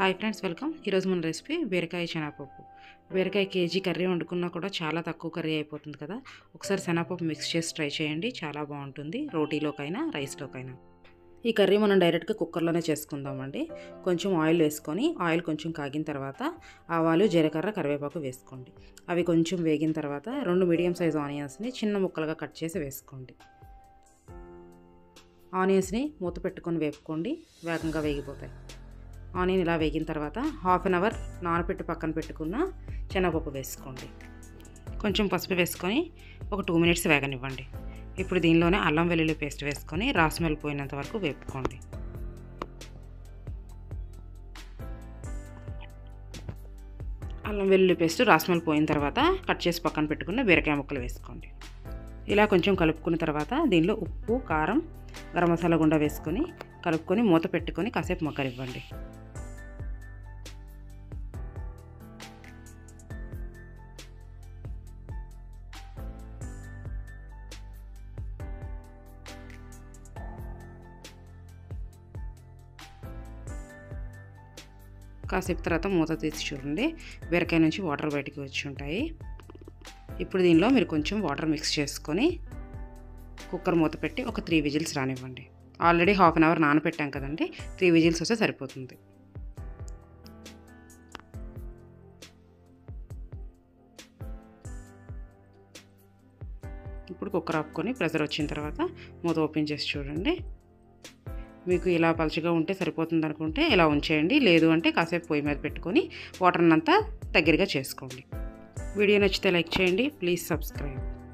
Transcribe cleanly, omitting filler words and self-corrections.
Hi friends, welcome. ఈరోజు మన recipe బీరకాయ శనగపప్పు. బీరకాయ కేజీ కర్రీ వండుకున్నా కూడా చాలా తక్కువ కర్రీ అయిపోతుంది కదా. ఒకసారి శనగపప్పు మిక్స్ చేసి ట్రై చేయండి, చాలా బాగుంటుంది. రోటీలోకైనా రైస్లోకైనా. ఈ కర్రీ మనం డైరెక్ట్గా కుక్కర్లోనే చేసుకుందామండి. కొంచెం ఆయిల్ వేసుకొని, ఆయిల్ కొంచెం కాగిన తర్వాత ఆవాలు, జీలకర్ర, కరివేపాకు వేసుకోండి. అవి కొంచెం వేగిన తర్వాత 2 మీడియం సైజ్ ఆనియన్స్ని చిన్న ముక్కలుగా కట్ చేసి వేసుకోండి. ఆనియన్స్ని మూత పెట్టుకొని వేపుకోండి, వేగంగా వేగిపోతాయి. ఆనియన్ ఇలా వేగిన తర్వాత హాఫ్ అన్ అవర్ నానబెట్టి పక్కన పెట్టుకున్న శనగపప్పు వేసుకోండి. కొంచెం పసుపు వేసుకొని ఒక 2 మినిట్స్ వేగనివ్వండి. ఇప్పుడు దీనిలోనే అల్లం వెల్లుల్లి పేస్ట్ వేసుకొని రాస్మెల్ పోయినంత వరకు వేపుకోండి. అల్లం వెల్లుల్లి పేస్ట్ రాస్మెల్ పోయిన తర్వాత కట్ చేసి పక్కన పెట్టుకున్న బీరకాయ ముక్కలు వేసుకోండి. ఇలా కొంచెం కలుపుకున్న తర్వాత దీనిలో ఉప్పు, కారం, గరం మసాలా గుండా వేసుకొని కలుపుకొని మూత పెట్టుకొని కాసేపు మగ్గనివ్వండి. కాసేపు తర్వాత మూత తీసి చూడండి, బీరకాయ నుంచి వాటర్ బయటికి వచ్చి ఉంటాయి. ఇప్పుడు దీనిలో మీరు కొంచెం వాటర్ మిక్స్ చేసుకొని కుక్కర్ మూత పెట్టి ఒక 3 విజిల్స్ రానివ్వండి. ఆల్రెడీ హాఫ్ అన్ అవర్ నానపెట్టాం కదండి, 3 విజిల్స్ వస్తే సరిపోతుంది. ఇప్పుడు కుక్కర్ ఆపుకొని ప్రెషర్ వచ్చిన తర్వాత మూత ఓపెన్ చేసి చూడండి. మీకు ఇలా పలుచగా ఉంటే సరిపోతుంది అనుకుంటే ఇలా ఉంచేయండి, లేదు అంటే కాసేపు పొయ్యి మీద పెట్టుకొని వాటర్ని అంతా దగ్గరగా చేసుకోండి. వీడియో నచ్చితే లైక్ చేయండి, ప్లీజ్ సబ్స్క్రైబ్.